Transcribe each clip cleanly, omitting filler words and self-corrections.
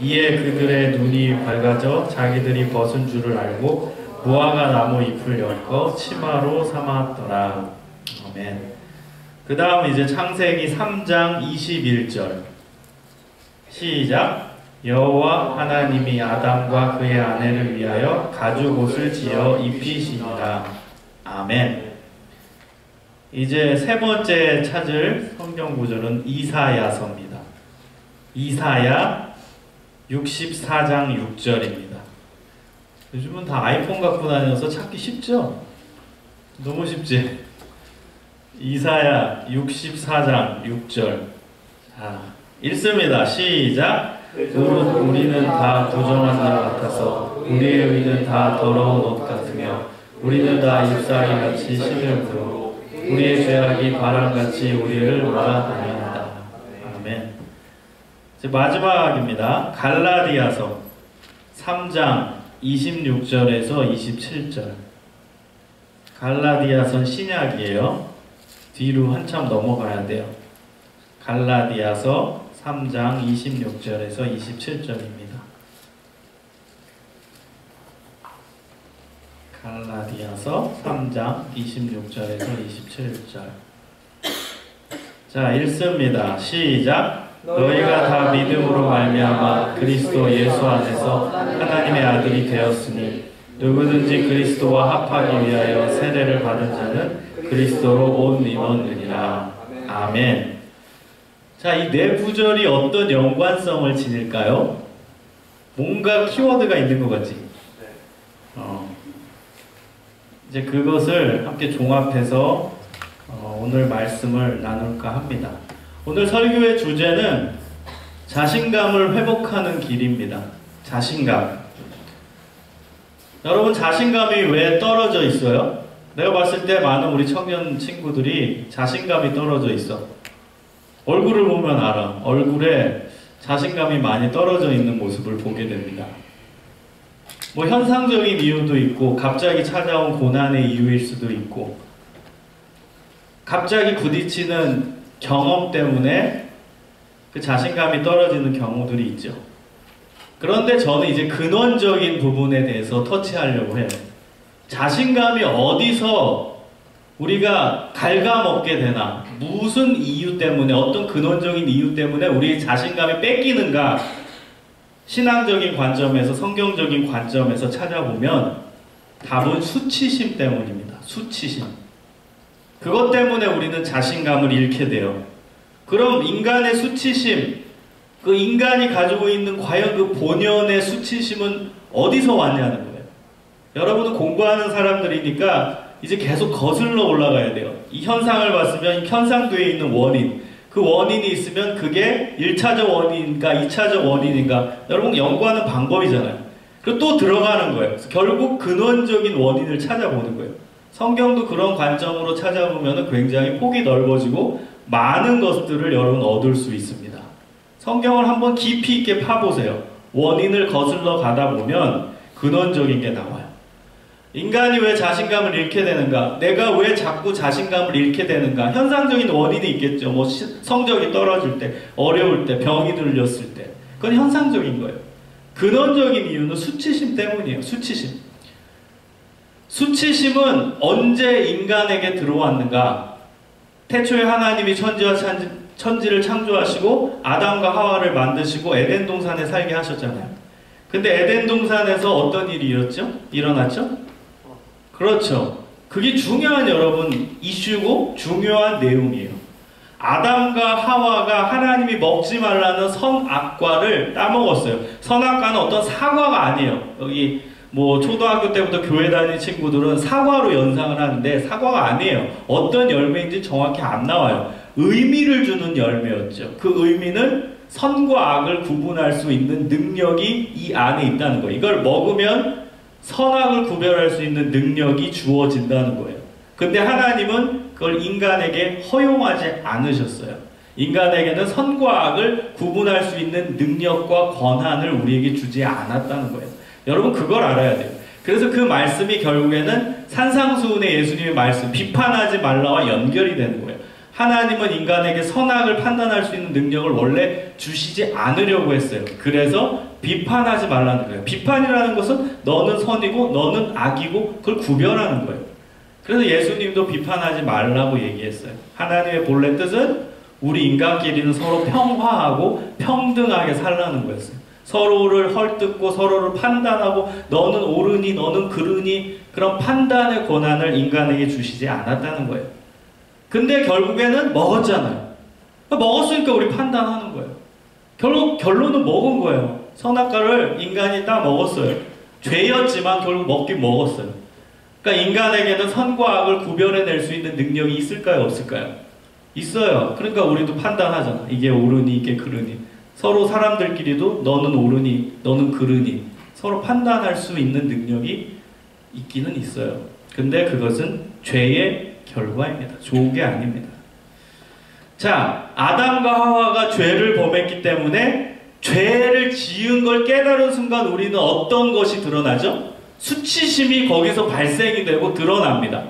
이에 그들의 눈이 밝아져 자기들이 벗은 줄을 알고 무화과 나무 잎을 엮어 치마로 삼았더라. 아멘. 그 다음 이제 창세기 3장 21절 시작. 여호와 하나님이 아담과 그의 아내를 위하여 가죽옷을 지어 입히시니라. 아멘. 이제 세 번째 찾을 성경 구절은 이사야서입니다. 이사야 64장 6절입니다. 요즘은 다 아이폰 갖고 다녀서 찾기 쉽죠? 너무 쉽지? 이사야 64장 6절. 자, 읽습니다. 시작. 우리는 다 부정한 날 같아서 우리의 의는 다 더러운 옷 같으며 우리는 다 잎사귀 같이 시들고 우리의 죄악이 바람같이 우리를 몰아다닌다. 아멘. 이제 마지막입니다. 갈라디아서 3장 26절에서 27절. 갈라디아서는 신약이에요. 뒤로 한참 넘어가야 돼요. 갈라디아서 3장 26절에서 27절입니다. 갈라디아서 3장 26절에서 27절. 자, 읽습니다. 시작. 너희가 다 믿음으로 말미암아 그리스도 예수 안에서 하나님의 아들이 되었으니 누구든지 그리스도와 합하기 위하여 세례를 받은 자는 그리스도로 옷 입었느니라. 아멘. 자, 이 네 구절이 어떤 연관성을 지닐까요? 뭔가 키워드가 있는 것 같지? 이제 그것을 함께 종합해서 오늘 말씀을 나눌까 합니다. 오늘 설교의 주제는 자신감을 회복하는 길입니다. 자신감. 여러분, 자신감이 왜 떨어져 있어요? 내가 봤을 때 많은 우리 청년 친구들이 자신감이 떨어져 있어. 얼굴을 보면 알아. 얼굴에 자신감이 많이 떨어져 있는 모습을 보게 됩니다. 뭐 현상적인 이유도 있고 갑자기 찾아온 고난의 이유일 수도 있고 갑자기 부딪히는 경험 때문에 그 자신감이 떨어지는 경우들이 있죠. 그런데 저는 이제 근원적인 부분에 대해서 터치하려고 해요. 자신감이 어디서 우리가 갉아먹게 되나, 무슨 이유 때문에, 어떤 근원적인 이유 때문에 우리의 자신감이 뺏기는가, 신앙적인 관점에서, 성경적인 관점에서 찾아보면 답은 수치심 때문입니다. 수치심. 그것 때문에 우리는 자신감을 잃게 돼요. 그럼 인간의 수치심, 그 인간이 가지고 있는 과연 그 본연의 수치심은 어디서 왔냐는 거예요. 여러분은 공부하는 사람들이니까 이제 계속 거슬러 올라가야 돼요. 이 현상을 봤으면 이 현상도에 있는 원인, 그 원인이 있으면 그게 1차적 원인인가 2차적 원인인가 여러분 연구하는 방법이잖아요. 그리고 또 들어가는 거예요. 결국 근원적인 원인을 찾아보는 거예요. 성경도 그런 관점으로 찾아보면 굉장히 폭이 넓어지고 많은 것들을 여러분 얻을 수 있습니다. 성경을 한번 깊이 있게 파보세요. 원인을 거슬러 가다 보면 근원적인 게 나와요. 인간이 왜 자신감을 잃게 되는가? 내가 왜 자꾸 자신감을 잃게 되는가? 현상적인 원인이 있겠죠. 뭐 성적이 떨어질 때, 어려울 때, 병이 들렸을 때. 그건 현상적인 거예요. 근원적인 이유는 수치심 때문이에요. 수치심. 수치심은 언제 인간에게 들어왔는가? 태초에 하나님이 천지와 천지를 창조하시고 아담과 하와를 만드시고 에덴 동산에 살게 하셨잖아요. 근데 에덴 동산에서 어떤 일이 일어났죠? 그렇죠. 그게 중요한 여러분 이슈고 중요한 내용이에요. 아담과 하와가 하나님이 먹지 말라는 선악과를 따먹었어요. 선악과는 어떤 사과가 아니에요. 여기 뭐 초등학교 때부터 교회 다니는 친구들은 사과로 연상을 하는데 사과가 아니에요. 어떤 열매인지 정확히 안 나와요. 의미를 주는 열매였죠. 그 의미는 선과 악을 구분할 수 있는 능력이 이 안에 있다는 거예요. 이걸 먹으면 선악을 구별할 수 있는 능력이 주어진다는 거예요. 근데 하나님은 그걸 인간에게 허용하지 않으셨어요. 인간에게는 선과 악을 구분할 수 있는 능력과 권한을 우리에게 주지 않았다는 거예요. 여러분 그걸 알아야 돼요. 그래서 그 말씀이 결국에는 산상수훈의 예수님의 말씀, 비판하지 말라와 연결이 되는 거예요. 하나님은 인간에게 선악을 판단할 수 있는 능력을 원래 주시지 않으려고 했어요. 그래서 비판하지 말라는 거예요. 비판이라는 것은 너는 선이고 너는 악이고 그걸 구별하는 거예요. 그래서 예수님도 비판하지 말라고 얘기했어요. 하나님의 본래 뜻은 우리 인간끼리는 서로 평화하고 평등하게 살라는 거였어요. 서로를 헐뜯고 서로를 판단하고 너는 옳으니 너는 그르니 그런 판단의 권한을 인간에게 주시지 않았다는 거예요. 근데 결국에는 먹었잖아요. 먹었으니까 우리 판단하는 거예요. 결국 결론은 먹은 거예요. 선악과를 인간이 다 먹었어요. 죄였지만 결국 먹긴 먹었어요. 그러니까 인간에게는 선과 악을 구별해낼 수 있는 능력이 있을까요? 없을까요? 있어요. 그러니까 우리도 판단하잖아. 이게 옳으니 이게 그르니. 서로 사람들끼리도 너는 옳으니 너는 그르니 서로 판단할 수 있는 능력이 있기는 있어요. 근데 그것은 죄의 결과입니다. 좋은 게 아닙니다. 자, 아담과 하와가 죄를 범했기 때문에 죄를 지은 걸 깨달은 순간 우리는 어떤 것이 드러나죠? 수치심이 거기서 발생이 되고 드러납니다.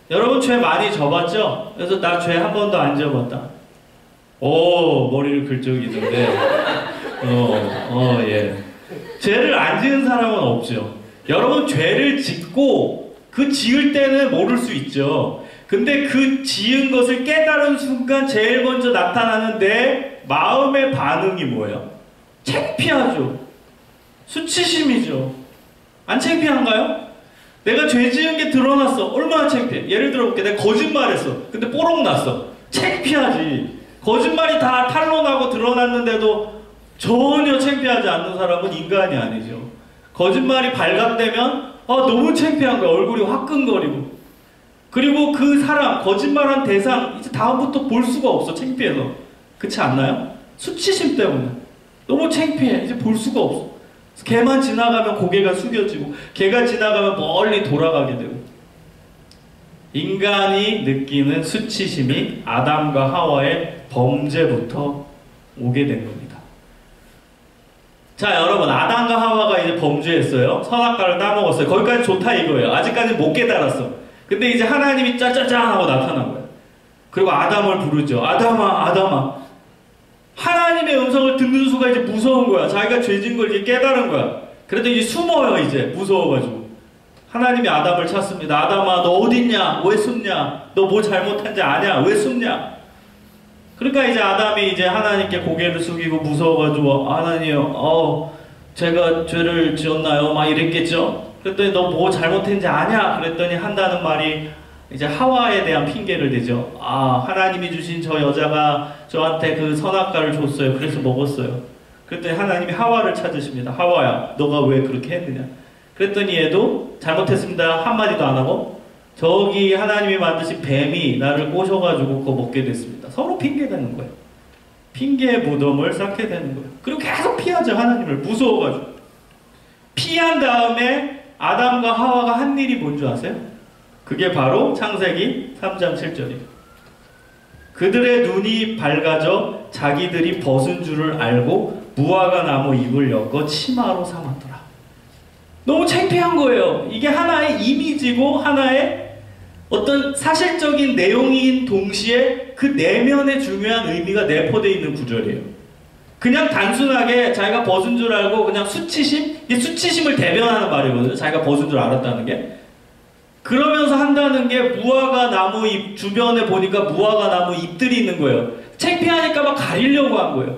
여러분 죄 많이 져봤죠? 그래서 나 죄 한 번도 안 져봤다. 오, 머리를 긁적이던데. 예. 죄를 안 지은 사람은 없죠. 여러분 죄를 짓고 그 지을 때는 모를 수 있죠. 근데 그 지은 것을 깨달은 순간 제일 먼저 나타나는 내 마음의 반응이 뭐예요? 창피하죠. 수치심이죠. 안 창피한가요? 내가 죄 지은 게 드러났어. 얼마나 창피해. 예를 들어 볼게. 내가 거짓말했어. 근데 뽀록 났어. 창피하지. 거짓말이 다 탄로나고 드러났는데도 전혀 창피하지 않는 사람은 인간이 아니죠. 거짓말이 발각되면 너무 창피한 거야. 얼굴이 화끈거리고. 그리고 그 사람, 거짓말한 대상 이제 다음부터 볼 수가 없어. 창피해서. 그렇지 않나요? 수치심 때문에. 너무 창피해. 이제 볼 수가 없어. 걔만 지나가면 고개가 숙여지고 걔가 지나가면 멀리 돌아가게 되고. 인간이 느끼는 수치심이 아담과 하와의 범죄부터 오게 된 겁니다. 자, 여러분, 아담과 하와가 이제 범죄했어요. 선악과를 따먹었어요. 거기까지 좋다 이거예요. 아직까지 못 깨달았어. 근데 이제 하나님이 짜짜짠 하고 나타난 거예요. 그리고 아담을 부르죠. 아담아, 아담아. 하나님의 음성을 듣는 수가 이제 무서운 거야. 자기가 죄진 걸 이제 깨달은 거야. 그래도 이제 숨어요, 이제. 무서워가지고. 하나님이 아담을 찾습니다. 아담아, 너 어딨냐? 왜 숨냐? 너 뭐 잘못한지 아냐? 왜 숨냐? 그러니까 이제 아담이 이제 하나님께 고개를 숙이고 무서워가지고, 하나님이요, 제가 죄를 지었나요? 막 이랬겠죠? 그랬더니 너 뭐 잘못했는지 아냐? 그랬더니 한다는 말이 이제 하와에 대한 핑계를 대죠. 하나님이 주신 저 여자가 저한테 그 선악과를 줬어요. 그래서 먹었어요. 그랬더니 하나님이 하와를 찾으십니다. 하와야, 너가 왜 그렇게 했느냐? 그랬더니 얘도 잘못했습니다. 한마디도 안 하고 저기 하나님이 만드신 뱀이 나를 꼬셔가지고 그거 먹게 됐습니다. 서로 핑계대는 거예요. 핑계의 무덤을 쌓게 되는 거예요. 그리고 계속 피하죠. 하나님을 무서워가지고. 피한 다음에 아담과 하와가 한 일이 뭔지 아세요? 그게 바로 창세기 3장 7절이에요. 그들의 눈이 밝아져 자기들이 벗은 줄을 알고 무화과 나무 잎을 엮어 치마로 삼았더라. 너무 창피한 거예요. 이게 하나의 이미지고 하나의 어떤 사실적인 내용인 동시에 그 내면에 중요한 의미가 내포되어 있는 구절이에요. 그냥 단순하게 자기가 벗은 줄 알고 그냥 수치심? 이게 수치심을 대변하는 말이거든요. 자기가 벗은 줄 알았다는 게. 그러면서 한다는 게 무화과 나무 잎 주변에 보니까 무화과 나무 잎들이 있는 거예요. 창피하니까 막 가리려고 한 거예요.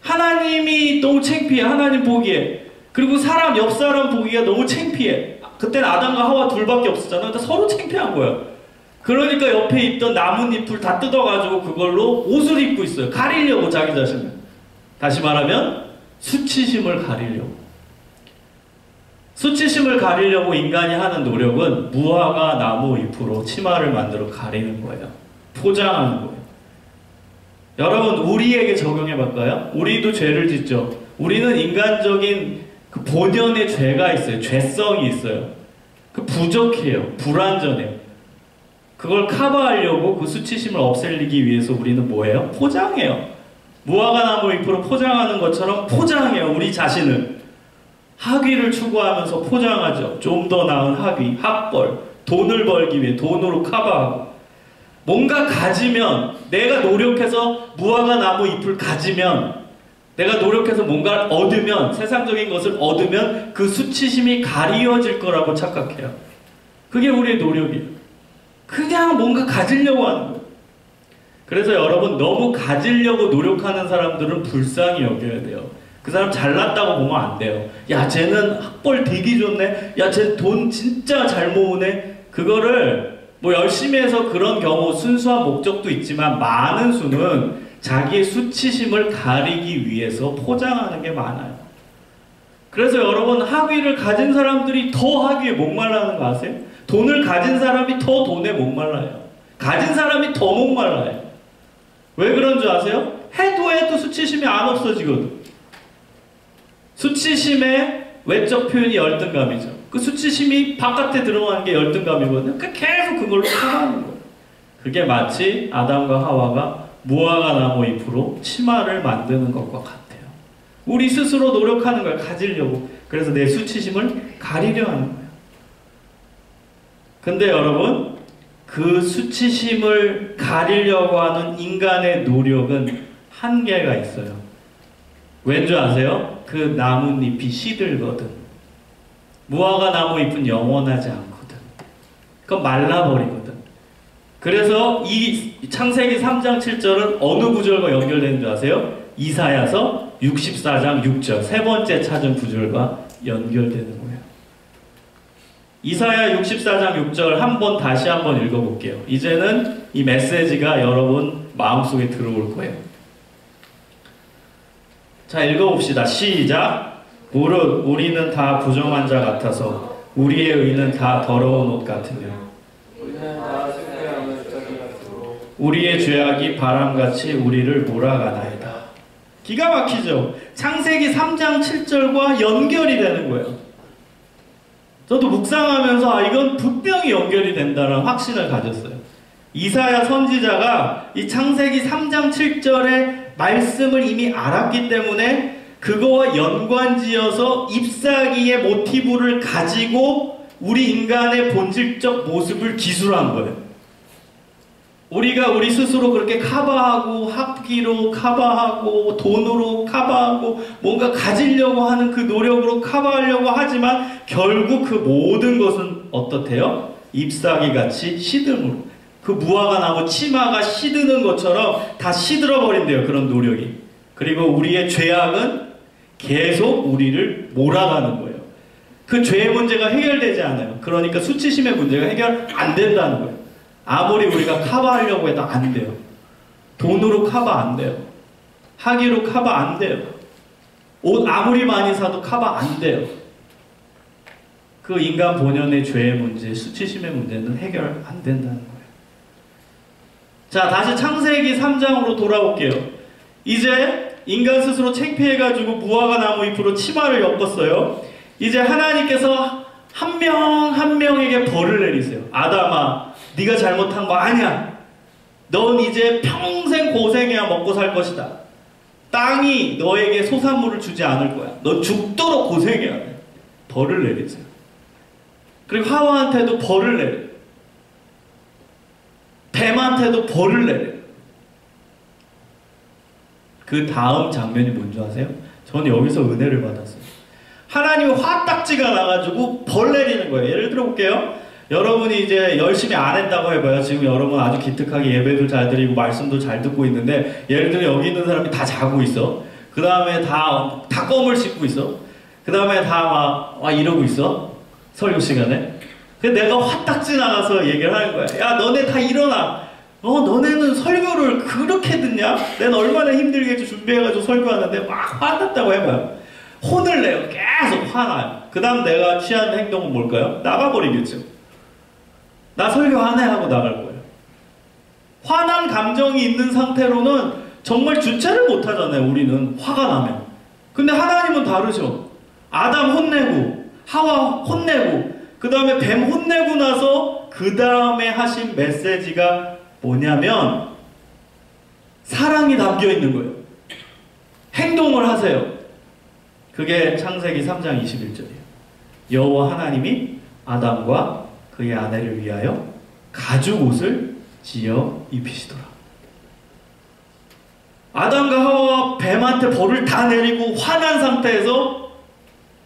하나님이 너무 창피해. 하나님 보기에. 그리고 사람, 옆 사람 보기가 너무 창피해. 그때는 아담과 하와 둘밖에 없었잖아. 근데 서로 창피한 거예요. 그러니까 옆에 있던 나뭇잎을 다 뜯어가지고 그걸로 옷을 입고 있어요. 가리려고 자기 자신을. 다시 말하면 수치심을 가리려고. 수치심을 가리려고 인간이 하는 노력은 무화과 나무 잎으로 치마를 만들어 가리는 거예요. 포장하는 거예요. 여러분, 우리에게 적용해 볼까요? 우리도 죄를 짓죠. 우리는 인간적인 그 본연의 죄가 있어요. 죄성이 있어요. 그 부족해요. 불완전해요. 그걸 커버하려고 그 수치심을 없애기 위해서 우리는 뭐예요? 포장해요. 무화과 나무 잎으로 포장하는 것처럼 포장해요. 우리 자신을. 학위를 추구하면서 포장하죠. 좀 더 나은 학위, 학벌, 돈을 벌기 위해 돈으로 커버하고. 뭔가 가지면, 내가 노력해서 무화과 나무 잎을 가지면, 내가 노력해서 뭔가를 얻으면, 세상적인 것을 얻으면 그 수치심이 가리워질 거라고 착각해요. 그게 우리의 노력이에요. 그냥 뭔가 가지려고 하는 거예요. 그래서 여러분, 너무 가지려고 노력하는 사람들은 불쌍히 여겨야 돼요. 그 사람 잘났다고 보면 안 돼요. 야, 쟤는 학벌 되게 좋네. 야, 쟤 돈 진짜 잘 모으네. 그거를 뭐 열심히 해서 그런 경우 순수한 목적도 있지만 많은 수는 자기의 수치심을 가리기 위해서 포장하는 게 많아요. 그래서 여러분, 학위를 가진 사람들이 더 학위에 목말라는 거 아세요? 돈을 가진 사람이 더 돈에 목말라요. 가진 사람이 더 목말라요. 왜 그런 줄 아세요? 해도 수치심이 안 없어지거든. 수치심의 외적 표현이 열등감이죠. 그 수치심이 바깥에 들어가는 게 열등감이거든요. 그러니까 계속 그걸로 살아가는 거예요. 그게 마치 아담과 하와가 무화과 나무 잎으로 치마를 만드는 것과 같아요. 우리 스스로 노력하는 걸 가지려고. 그래서 내 수치심을 가리려 하는 거예요. 근데 여러분, 그 수치심을 가리려고 하는 인간의 노력은 한계가 있어요. 왠지 아세요? 그 나뭇잎이 시들거든. 무화과 나무 잎은 영원하지 않거든. 그건 말라버리거든. 그래서 이 창세기 3장 7절은 어느 구절과 연결되는 줄 아세요? 이사야서 64장 6절, 세 번째 찾은 구절과 연결되는 거예요. 이사야 64장 6절 다시 한번 읽어볼게요. 이제는 이 메시지가 여러분 마음속에 들어올 거예요. 자, 읽어봅시다. 시작. 무릇 우리는 다 부정한 자 같아서 우리의 의는 다 더러운 옷 같으며 우리의 죄악이 바람같이 우리를 몰아가나이다. 기가 막히죠? 창세기 3장 7절과 연결이 되는 거예요. 저도 묵상하면서 이건 분명히 연결이 된다는 확신을 가졌어요. 이사야 선지자가 이 창세기 3장 7절의 말씀을 이미 알았기 때문에 그거와 연관지어서 잎사귀의 모티브를 가지고 우리 인간의 본질적 모습을 기술한 거예요. 우리가 우리 스스로 그렇게 커버하고 학기로 커버하고 돈으로 커버하고 뭔가 가지려고 하는 그 노력으로 커버하려고 하지만 결국 그 모든 것은 어떻대요? 잎사귀같이 시듬으로. 그 무화과 나무 치마가 시드는 것처럼 다 시들어 버린대요. 그런 노력이. 그리고 우리의 죄악은 계속 우리를 몰아가는 거예요. 그 죄의 문제가 해결되지 않아요. 그러니까 수치심의 문제가 해결 안 된다는 거예요. 아무리 우리가 커버하려고 해도 안 돼요. 돈으로 커버 안 돼요. 학위로 커버 안 돼요. 옷 아무리 많이 사도 커버 안 돼요. 그 인간 본연의 죄의 문제, 수치심의 문제는 해결 안 된다는 거예요. 자, 다시 창세기 3장으로 돌아올게요. 이제 인간 스스로 창피해가지고 무화과 나무 잎으로 치마를 엮었어요. 이제 하나님께서 한 명 한 명에게 벌을 내리세요. 아담아, 네가 잘못한 거 아니야. 넌 이제 평생 고생해야 먹고 살 것이다. 땅이 너에게 소산물을 주지 않을 거야. 넌 죽도록 고생해야 돼. 벌을 내리세요. 그리고 하와한테도 벌을 내려요. 뱀한테도 벌을 내려요. 그 다음 장면이 뭔지 아세요? 저는 여기서 은혜를 받았어요. 하나님이 화딱지가 나가지고 벌 내리는 거예요. 예를 들어 볼게요. 여러분이 이제 열심히 안 했다고 해봐요. 지금 여러분 아주 기특하게 예배도 잘 드리고 말씀도 잘 듣고 있는데, 예를 들어 여기 있는 사람이 다 자고 있어. 그 다음에 다 껌을 씹고 있어. 그 다음에 다 막 이러고 있어. 설교 시간에. 근데 내가 화딱지 나가서 얘기를 하는 거야. 야, 너네 다 일어나. 너네는 설교를 그렇게 듣냐? 내가 얼마나 힘들게 준비해가지고 설교하는데 막 화났다고 해봐요. 혼을 내요. 계속 화나요. 그 다음 내가 취하는 행동은 뭘까요? 나가버리겠죠. 나 설교 안 해 하고 나갈 거예요. 화난 감정이 있는 상태로는 정말 주체를 못 하잖아요. 우리는 화가 나면. 근데 하나님은 다르죠. 아담 혼내고 하와 혼내고 그 다음에 뱀 혼내고 나서 그 다음에 하신 메시지가 뭐냐면 사랑이 담겨 있는 거예요. 행동을 하세요. 그게 창세기 3장 21절이에요. 여호와 하나님이 아담과 그의 아내를 위하여 가죽 옷을 지어 입히시더라. 아담과 하와가 뱀한테 벌을 다 내리고 화난 상태에서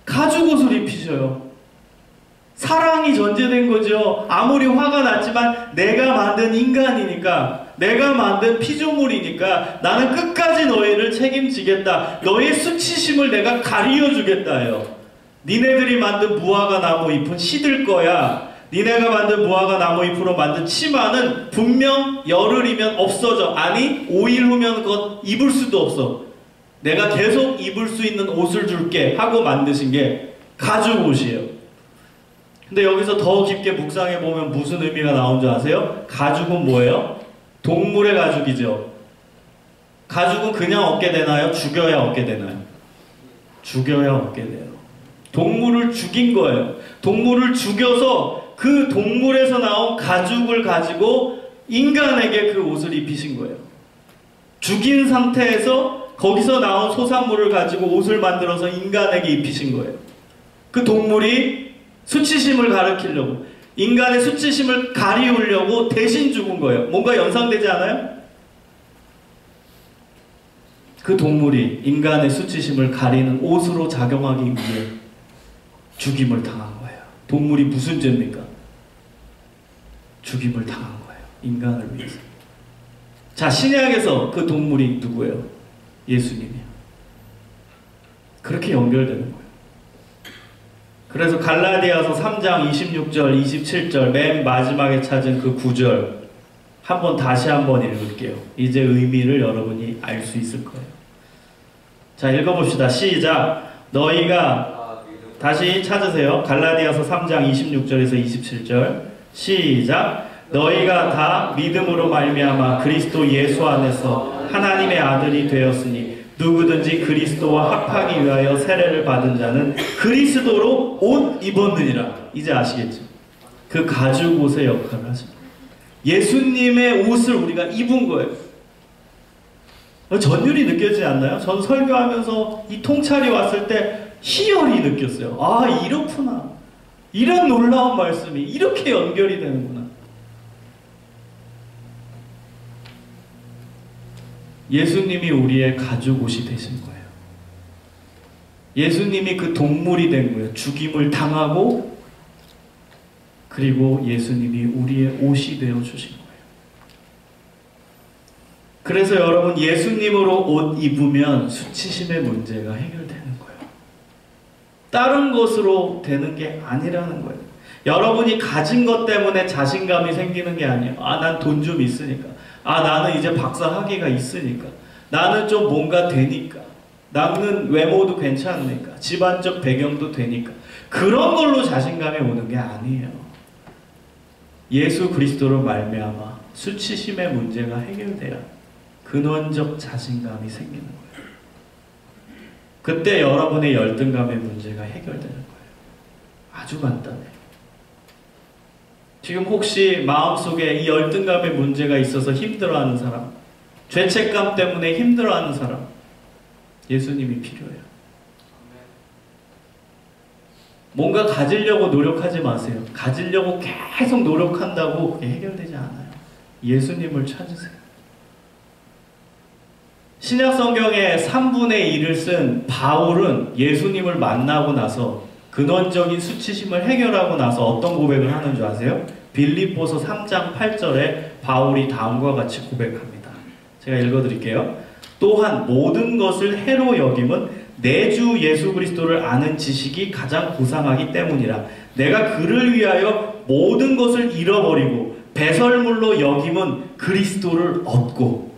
가죽 옷을 입히셔요. 사랑이 전제된 거죠. 아무리 화가 났지만 내가 만든 인간이니까, 내가 만든 피조물이니까 나는 끝까지 너희를 책임지겠다. 너의 수치심을 내가 가리어주겠다요. 니네들이 만든 무화과 나무 잎은 시들 거야. 니네가 만든 무화과 나무 잎으로 만든 치마는 분명 열흘이면 없어져. 아니 5일 후면 그것 입을 수도 없어. 내가 계속 입을 수 있는 옷을 줄게 하고 만드신 게 가죽 옷이에요. 근데 여기서 더 깊게 묵상해 보면 무슨 의미가 나온 줄 아세요? 가죽은 뭐예요? 동물의 가죽이죠. 가죽은 그냥 얻게 되나요? 죽여야 얻게 되나요? 죽여야 얻게 돼요. 동물을 죽인 거예요. 동물을 죽여서 그 동물에서 나온 가죽을 가지고 인간에게 그 옷을 입히신 거예요. 죽인 상태에서 거기서 나온 소산물을 가지고 옷을 만들어서 인간에게 입히신 거예요. 그 동물이 수치심을 가리키려고, 인간의 수치심을 가리우려고 대신 죽은 거예요. 뭔가 연상되지 않아요? 그 동물이 인간의 수치심을 가리는 옷으로 작용하기 위해 죽임을 당한 거예요. 동물이 무슨 죄입니까? 죽임을 당한 거예요. 인간을 위해서. 자, 신약에서 그 동물이 누구예요? 예수님이에요. 그렇게 연결되는 거예요. 그래서 갈라디아서 3장 26절, 27절 맨 마지막에 찾은 그 9절 다시 한번 읽을게요. 이제 의미를 여러분이 알 수 있을 거예요. 자, 읽어봅시다. 시작. 너희가 다시 찾으세요. 갈라디아서 3장 26절에서 27절 시작. 너희가 다 믿음으로 말미암아 그리스도 예수 안에서 하나님의 아들이 되었으니 누구든지 그리스도와 합하기 위하여 세례를 받은 자는 그리스도로 옷 입었느니라. 이제 아시겠죠? 그 가죽 옷의 역할을 하죠. 예수님의 옷을 우리가 입은 거예요. 전율이 느껴지지 않나요? 전 설교하면서 이 통찰이 왔을 때 희열이 느꼈어요. 아, 이렇구나. 이런 놀라운 말씀이 이렇게 연결이 되는구나. 예수님이 우리의 가죽 옷이 되신 거예요. 예수님이 그 동물이 된 거예요. 죽임을 당하고, 그리고 예수님이 우리의 옷이 되어 주신 거예요. 그래서 여러분, 예수님으로 옷 입으면 수치심의 문제가 해결되는 거예요. 다른 것으로 되는 게 아니라는 거예요. 여러분이 가진 것 때문에 자신감이 생기는 게 아니에요. 아, 난 돈 좀 있으니까. 아, 나는 이제 박사 학위가 있으니까. 나는 좀 뭔가 되니까. 나는 외모도 괜찮으니까. 집안적 배경도 되니까. 그런 걸로 자신감이 오는 게 아니에요. 예수 그리스도로 말미암아 수치심의 문제가 해결돼야 근원적 자신감이 생기는 거예요. 그때 여러분의 열등감의 문제가 해결되는 거예요. 아주 간단해요. 지금 혹시 마음속에 이 열등감의 문제가 있어서 힘들어하는 사람, 죄책감 때문에 힘들어하는 사람, 예수님이 필요해요. 뭔가 가지려고 노력하지 마세요. 가지려고 계속 노력한다고 그게 해결되지 않아요. 예수님을 찾으세요. 신약 성경의 3분의 1을 쓴 바울은 예수님을 만나고 나서 근원적인 수치심을 해결하고 나서 어떤 고백을 하는 줄 아세요? 빌립보서 3장 8절에 바울이 다음과 같이 고백합니다. 제가 읽어드릴게요. 또한 모든 것을 해로 여김은 내 주 예수 그리스도를 아는 지식이 가장 고상하기 때문이라. 내가 그를 위하여 모든 것을 잃어버리고 배설물로 여김은 그리스도를 얻고.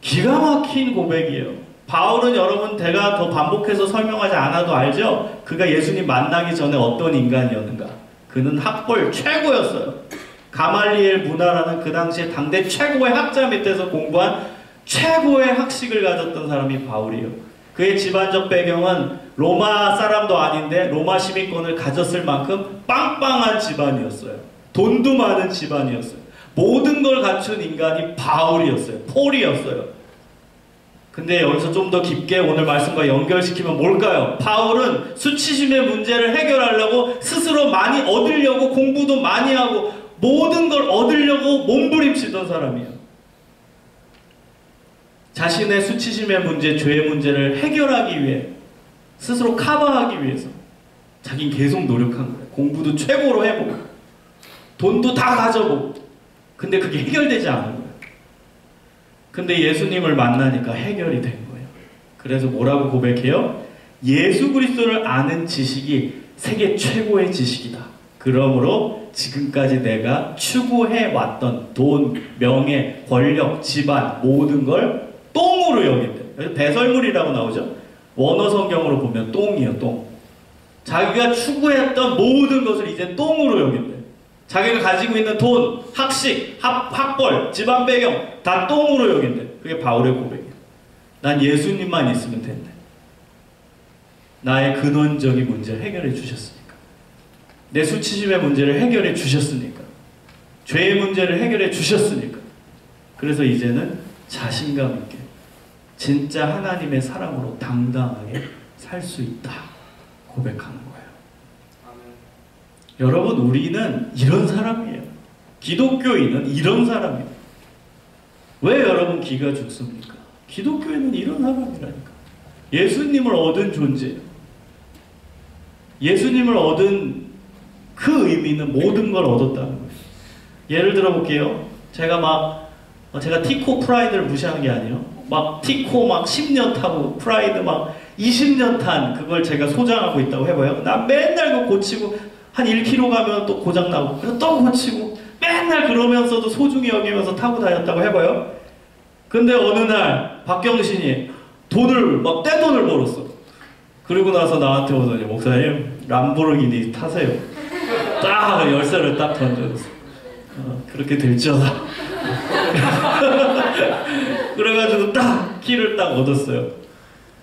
기가 막힌 고백이에요. 바울은 여러분, 제가 더 반복해서 설명하지 않아도 알죠? 그가 예수님 만나기 전에 어떤 인간이었는가? 그는 학벌 최고였어요. 가말리엘 문화라는 그 당시에 당대 최고의 학자 밑에서 공부한 최고의 학식을 가졌던 사람이 바울이에요. 그의 집안적 배경은 로마 사람도 아닌데 로마 시민권을 가졌을 만큼 빵빵한 집안이었어요. 돈도 많은 집안이었어요. 모든 걸 갖춘 인간이 바울이었어요. 폴이었어요. 근데 여기서 좀 더 깊게 오늘 말씀과 연결시키면 뭘까요? 바울은 수치심의 문제를 해결하려고 스스로 많이 얻으려고 공부도 많이 하고 모든 걸 얻으려고 몸부림치던 사람이에요. 자신의 수치심의 문제, 죄의 문제를 해결하기 위해, 스스로 커버하기 위해서 자기는 계속 노력한 거예요. 공부도 최고로 해보고 돈도 다 가져보고. 근데 그게 해결되지 않은 거예요. 근데 예수님을 만나니까 해결이 된 거예요. 그래서 뭐라고 고백해요? 예수 그리스도를 아는 지식이 세계 최고의 지식이다. 그러므로 지금까지 내가 추구해왔던 돈, 명예, 권력, 집안 모든 걸 똥으로 여긴대. 배설물이라고 나오죠? 원어 성경으로 보면 똥이에요, 똥. 자기가 추구했던 모든 것을 이제 똥으로 여긴대. 자기가 가지고 있는 돈, 학식, 학벌, 집안 배경 다 똥으로 여긴대. 그게 바울의 고백이에요. 난 예수님만 있으면 된대. 나의 근원적인 문제를 해결해 주셨으니까. 내 수치심의 문제를 해결해 주셨으니까. 죄의 문제를 해결해 주셨으니까. 그래서 이제는 자신감 있게 진짜 하나님의 사랑으로 당당하게 살 수 있다 고백하는 거예요. 아멘. 여러분, 우리는 이런 사람이에요. 기독교인은 이런 사람이에요. 왜 여러분 기가 죽습니까? 기독교인은 이런 사람이라니까. 예수님을 얻은 존재예요. 예수님을 얻은 그 의미는 모든 걸 얻었다는 거예요. 예를 들어 볼게요. 제가 티코 프라이드를 무시하는 게 아니에요. 막 티코 막 10년 타고 프라이드 막 20년 탄 그걸 제가 소장하고 있다고 해봐요. 난 맨날 그거 고치고 한 1km 가면 또 고장나고 그래서 또 고치고 맨날 그러면서도 소중히 여기면서 타고 다녔다고 해봐요. 근데 어느 날 박경신이 돈을 막 떼돈을 벌었어. 그리고 나서 나한테 오더니 목사님 람보르기니 타세요. 딱 열쇠를 딱 던져줬어. 그렇게 될지어다. 그래가지고 딱 키를 딱 얻었어요.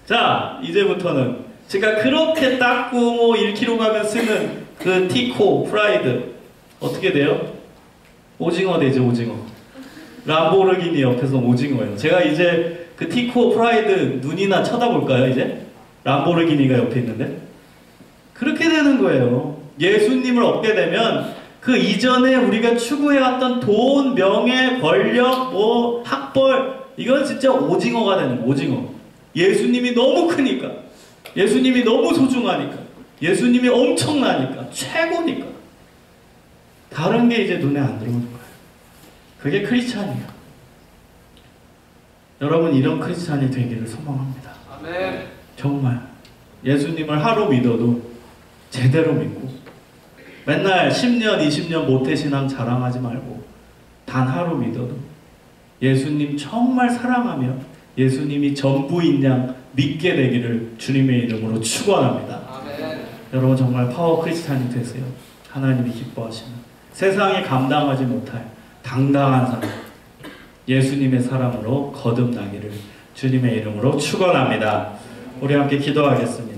자, 이제부터는 제가 그렇게 닦고 뭐 1km 가면 쓰는 그 티코 프라이드 어떻게 돼요? 오징어 되죠, 오징어. 람보르기니 옆에서 오징어예요. 제가 이제 그 티코 프라이드 눈이나 쳐다볼까요, 이제? 람보르기니가 옆에 있는데? 그렇게 되는 거예요. 예수님을 얻게 되면 그 이전에 우리가 추구해왔던 돈, 명예, 권력, 뭐 학벌 이건 진짜 오징어가 되는 거예요. 오징어. 예수님이 너무 크니까, 예수님이 너무 소중하니까, 예수님이 엄청나니까, 최고니까 다른 게 이제 눈에 안 들어오는 거예요. 그게 크리스찬이에요. 여러분, 이런 크리스찬이 되기를 소망합니다. 아멘. 정말 예수님을 하루 믿어도 제대로 믿고 맨날 10년, 20년 모태신앙 자랑하지 말고 단 하루 믿어도 예수님 정말 사랑하며 예수님이 전부인 양 믿게 되기를 주님의 이름으로 축원합니다. 아멘. 여러분, 정말 파워 크리스찬이 되세요. 하나님이 기뻐하시는 세상이 감당하지 못할 당당한 사랑, 예수님의 사랑으로 거듭나기를 주님의 이름으로 축원합니다. 우리 함께 기도하겠습니다.